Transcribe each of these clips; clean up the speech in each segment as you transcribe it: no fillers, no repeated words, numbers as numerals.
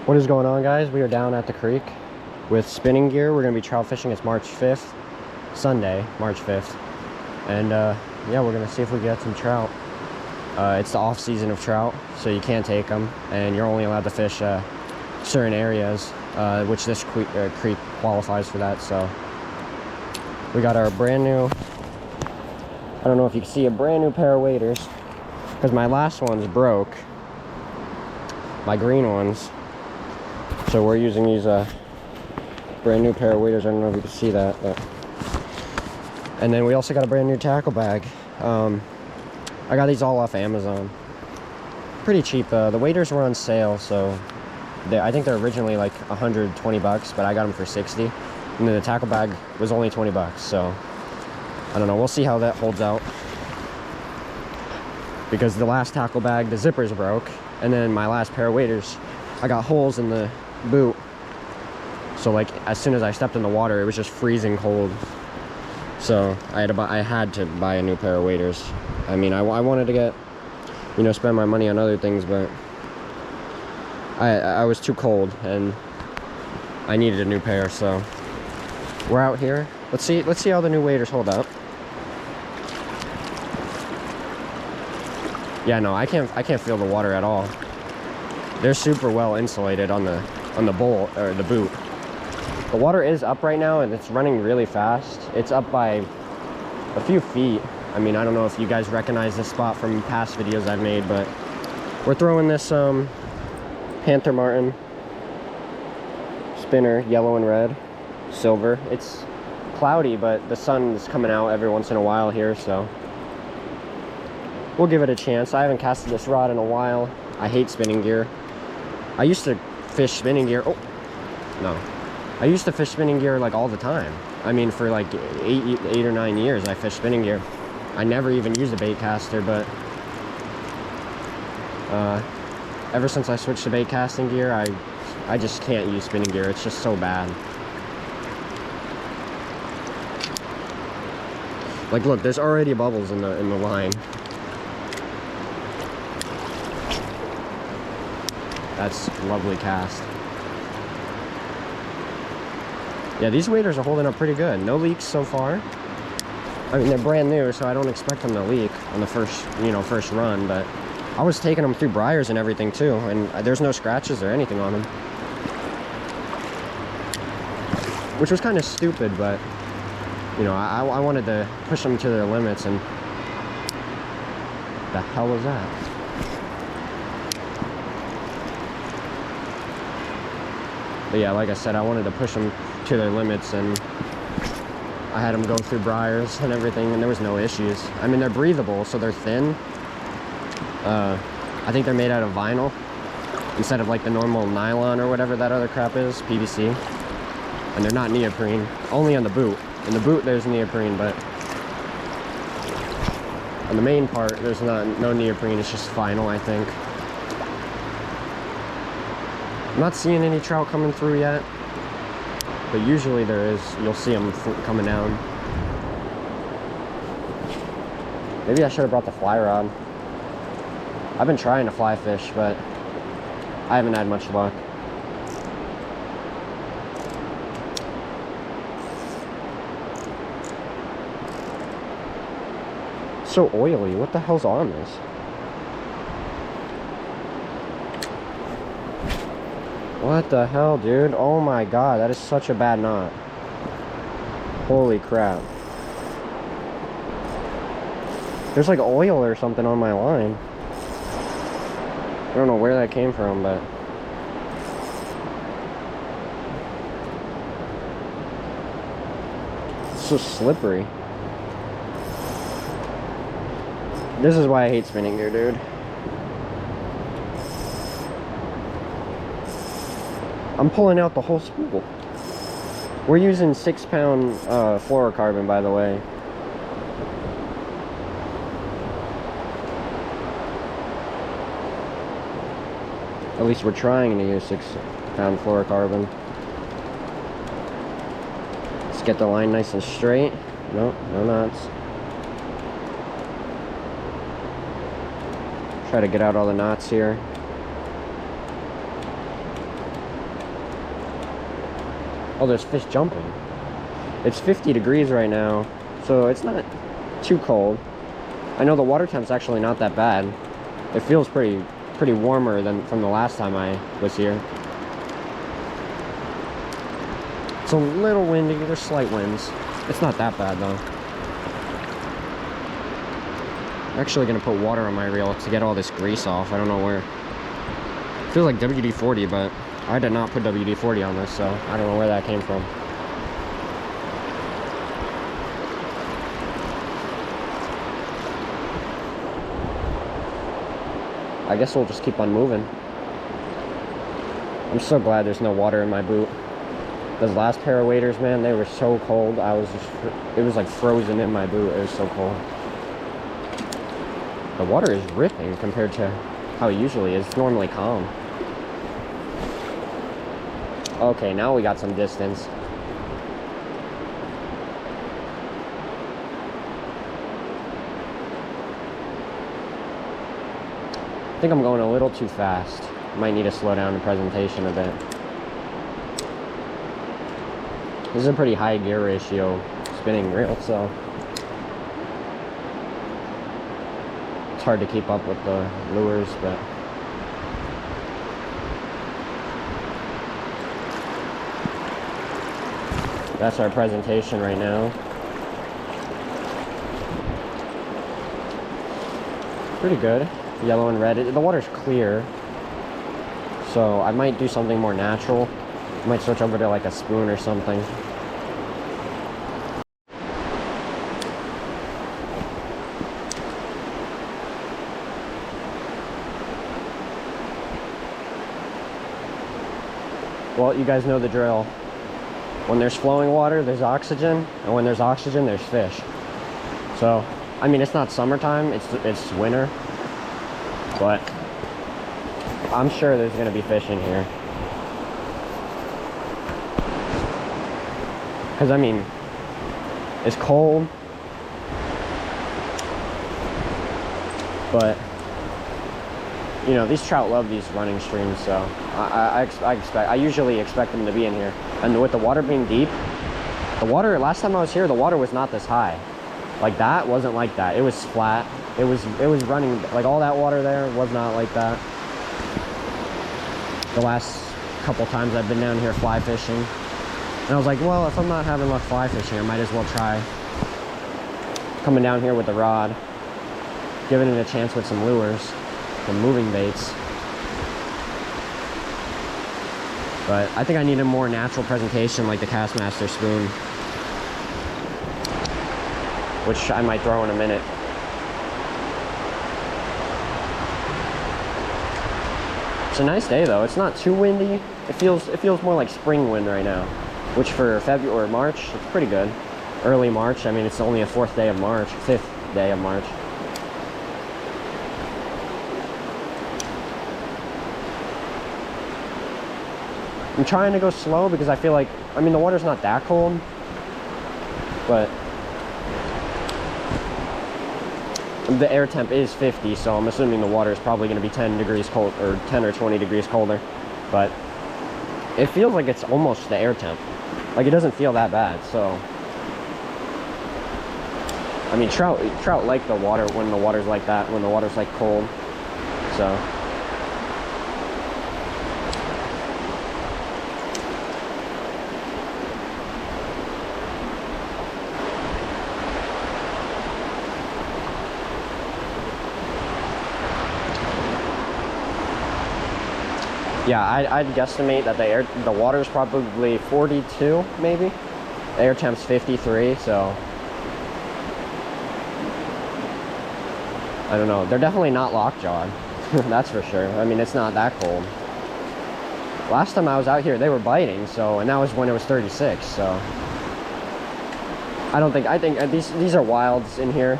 What is going on, guys? We are down at the creek with spinning gear. We're going to be trout fishing. It's March 5th, Sunday, March 5th. And yeah, we're going to see if we get some trout. It's the off season of trout, so you can't take them, and you're only allowed to fish certain areas, which this creek qualifies for that. So we got our brand new, I don't know if you can see, a brand new pair of waders, because my last ones broke, my green ones. So we're using these brand new pair of waders. I don't know if you can see that, but. And then we also got a brand new tackle bag. I got these all off Amazon. Pretty cheap. The waders were on sale, so I think they're originally like 120 bucks, but I got them for 60. And then the tackle bag was only 20 bucks, so I don't know. We'll see how that holds out. Because the last tackle bag, the zippers broke, and then my last pair of waders, I got holes in the boot, so like as soon as I stepped in the water, it was just freezing cold. So I had to buy a new pair of waders. I mean, I wanted to get, you know, spend my money on other things, but I was too cold and I needed a new pair. So we're out here. Let's see how the new waders hold up. Yeah, no, I can't feel the water at all. They're super well insulated on the bowl or the boot. The water is up right now and it's running really fast. It's up by a few feet. I mean, I don't know if you guys recognize this spot from past videos I've made, but we're throwing this Panther Martin spinner, yellow and red, silver. It's cloudy, but the sun is coming out every once in a while here, so we'll give it a chance. I haven't casted this rod in a while. I hate spinning gear. I used to fish spinning gear. Oh, no. I used to fish spinning gear like all the time. I mean, for like 8 or 9 years, I fished spinning gear. I never even used a bait caster, but ever since I switched to bait casting gear, I just can't use spinning gear. It's just so bad. Like, look, there's already bubbles in the line. That's a lovely cast. Yeah, these waders are holding up pretty good. No leaks so far. I mean, they're brand new, so I don't expect them to leak on the first run, but I was taking them through briars and everything too, and there's no scratches or anything on them. Which was kind of stupid, but you know, I wanted to push them to their limits, and the hell was that? But yeah, like I said, I wanted to push them to their limits, and I had them go through briars and everything, and there was no issues. I mean, they're breathable, so they're thin. I think they're made out of vinyl instead of like the normal nylon or whatever that other crap is, PVC. And they're not neoprene, only on the boot. In the boot there's neoprene, but on the main part there's no neoprene, it's just vinyl, I think. I'm not seeing any trout coming through yet, but usually there is. You'll see them coming down. Maybe I should have brought the fly rod. I've been trying to fly fish, but I haven't had much luck. So oily. What the hell's on this? What the hell, dude? Oh my god, that is such a bad knot. Holy crap. There's like oil or something on my line. I don't know where that came from, but it's so slippery. This is why I hate spinning gear, dude. I'm pulling out the whole spool. We're using 6-pound fluorocarbon, by the way. At least we're trying to use 6-pound fluorocarbon. Let's get the line nice and straight. Nope, no knots. Try to get out all the knots here. Oh, there's fish jumping. It's 50 degrees right now, so it's not too cold. I know the water temp's actually not that bad. It feels pretty warmer than from the last time I was here. It's a little windy, there's slight winds. It's not that bad though. I'm actually gonna put water on my reel to get all this grease off. I don't know where. It feels like WD-40, but I did not put WD-40 on this, so I don't know where that came from. I guess we'll just keep on moving. I'm so glad there's no water in my boot. Those last pair of waders, man, they were so cold. It was like frozen in my boot. It was so cold. The water is ripping compared to how it usually is. It's normally calm. Okay, now we got some distance. I think I'm going a little too fast. Might need to slow down the presentation a bit. This is a pretty high gear ratio spinning reel, so it's hard to keep up with the lures, but that's our presentation right now. Pretty good. Yellow and red. The water's clear, so I might do something more natural. I might switch over to like a spoon or something. Well, you guys know the drill. When there's flowing water, there's oxygen, and when there's oxygen, there's fish. So, I mean, it's not summertime, it's winter, but I'm sure there's gonna be fish in here. Because, I mean, it's cold, but, you know, these trout love these running streams, so I usually expect them to be in here. And with the water being deep, the water, last time I was here, the water was not this high. Like that wasn't like that. It was flat. It was running, like all that water there was not like that. The last couple times I've been down here fly fishing. And I was like, well, if I'm not having luck fly fishing, I might as well try coming down here with the rod, giving it a chance with some lures, some moving baits. But I think I need a more natural presentation like the Castmaster spoon, which I might throw in a minute. It's a nice day though. It's not too windy. It feels more like spring wind right now, which for February or March, it's pretty good. Early March. I mean, it's only a fifth day of March. I'm trying to go slow because I feel like, I mean, the water's not that cold, but the air temp is 50, so I'm assuming the water is probably going to be 10 degrees cold, or 10 or 20 degrees colder. But it feels like it's almost the air temp. Like, it doesn't feel that bad, so. I mean, trout like the water when the water's like that, when the water's like cold, so. Yeah, I'd guesstimate that the water's probably 42, maybe. The air temp's 53, so I don't know. They're definitely not lockjawed, that's for sure. I mean, it's not that cold. Last time I was out here, they were biting, so, and that was when it was 36, so I think these are wilds in here,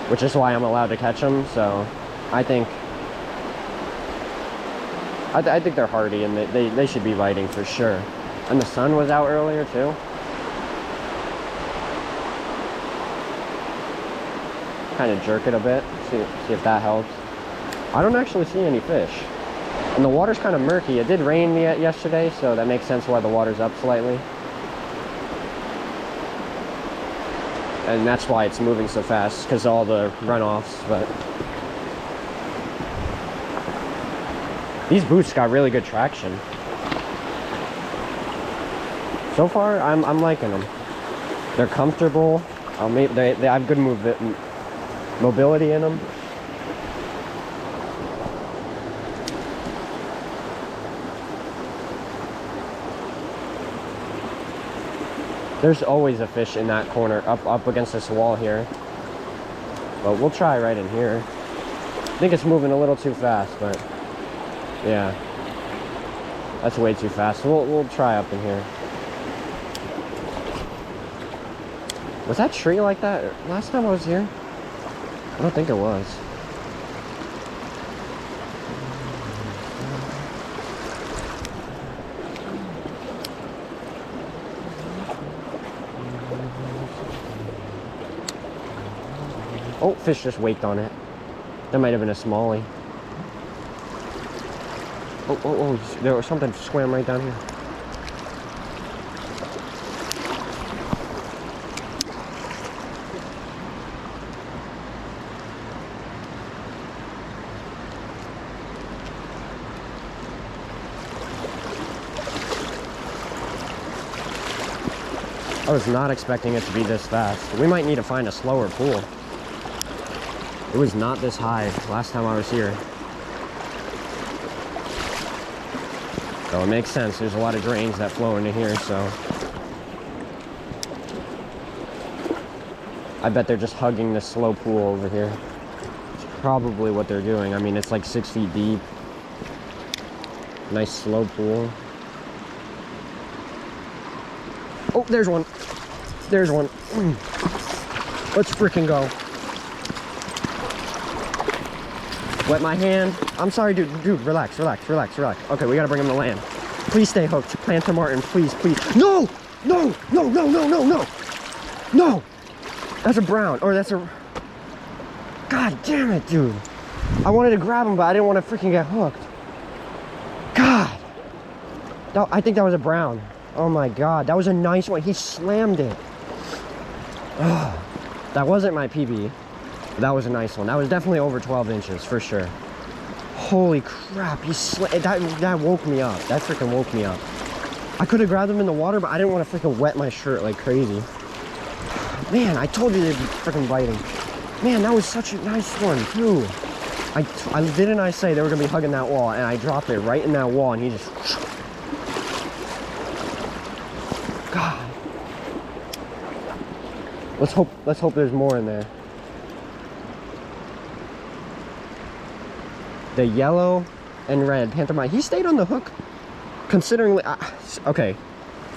which is why I'm allowed to catch them, so I think they're hardy, and they should be biting for sure. And the sun was out earlier too. Kind of jerk it a bit, see if that helps. I don't actually see any fish. And the water's kind of murky. It did rain yesterday, so that makes sense why the water's up slightly. And that's why it's moving so fast, because all the runoffs. But these boots got really good traction. So far, I'm liking them. They're comfortable. They have good mobility in them. There's always a fish in that corner, up against this wall here. But we'll try right in here. I think it's moving a little too fast, but yeah, that's way too fast. We'll try up in here. Was that tree like that last time I was here? I don't think it was. Oh, fish just waked on it. That might have been a smallie. Oh, there was something swam right down here. I was not expecting it to be this fast. We might need to find a slower pool. It was not this high last time I was here. So it makes sense. There's a lot of drains that flow into here, so I bet they're just hugging this slow pool over here. It's probably what they're doing. I mean, it's like 6 feet deep. Nice slow pool. Oh, there's one. There's one. Let's freaking go. Wet my hand. I'm sorry, dude, relax. Okay, we gotta bring him to land. Please stay hooked. Planter Martin, please. No! No! That's a brown, or that's a... God damn it, dude. I wanted to grab him, but I didn't want to freaking get hooked. God. I think that was a brown. Oh my God, that was a nice one. He slammed it. Oh, that wasn't my PB. That was a nice one. That was definitely over 12 inches for sure. Holy crap, that woke me up. That freaking woke me up. I could have grabbed them in the water, but I didn't want to freaking wet my shirt like crazy. Man, I told you they'd be freaking biting. Man, that was such a nice one too. Didn't I say they were gonna be hugging that wall, and I dropped it right in that wall, and he just... God. Let's hope there's more in there. The yellow and red Panther Mine. He stayed on the hook, considering... okay,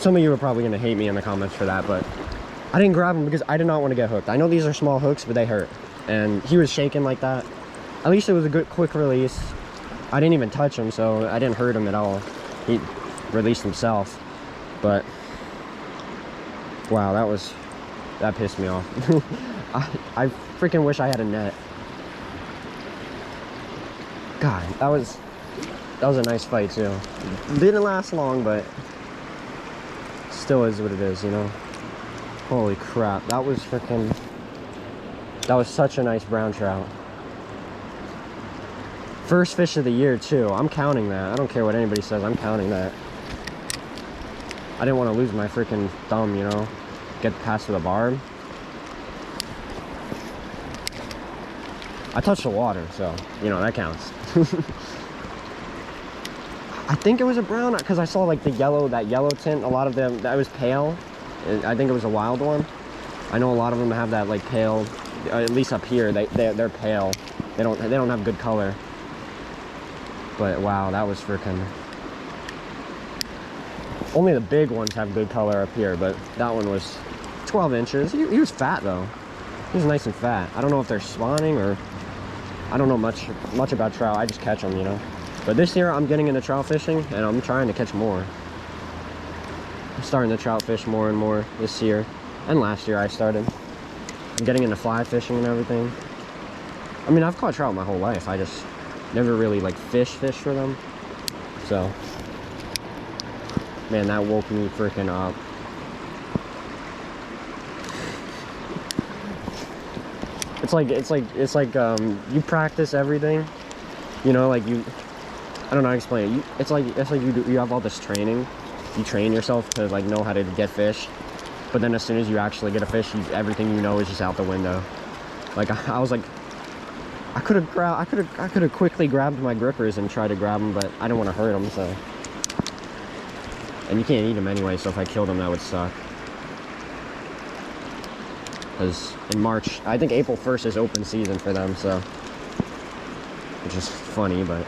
some of you are probably going to hate me in the comments for that, but I didn't grab him because I did not want to get hooked. I know these are small hooks, but they hurt. And he was shaking like that. At least it was a good, quick release. I didn't even touch him, so I didn't hurt him at all. He released himself. But, wow, that pissed me off. I freaking wish I had a net. God, that was a nice fight too. Didn't last long, but still is what it is, you know. Holy crap, that was such a nice brown trout. First fish of the year too. I'm counting that. I don't care what anybody says, I'm counting that. I didn't want to lose my freaking thumb, you know. Get past the barb. I touched the water, so, you know, that counts. I think it was a brown, because I saw like that yellow tint. A lot of them, that was pale. I think it was a wild one. I know a lot of them have that like pale, at least up here, they're pale. They don't have good color. But wow, that was freaking... Only the big ones have good color up here, but that one was 12 inches. He was fat though. He was nice and fat. I don't know if they're spawning or... I don't know much about trout. I just catch them, you know. But this year I'm getting into trout fishing and I'm trying to catch more. I'm starting to trout fish more and more this year. And last year I started. I'm getting into fly fishing and everything. I mean, I've caught trout my whole life. I just never really like fish for them. So, man, that woke me freaking up. It's like you practice everything, you know, like I don't know how to explain it. It's like you have all this training. You train yourself to like know how to get fish, but then as soon as you actually get a fish, everything you know is just out the window. Like I was like, I could have quickly grabbed my grippers and tried to grab them, but I don't want to hurt them. So, and you can't eat them anyway. So if I killed them, that would suck. Because in March, I think April 1st is open season for them. So, which is funny, but.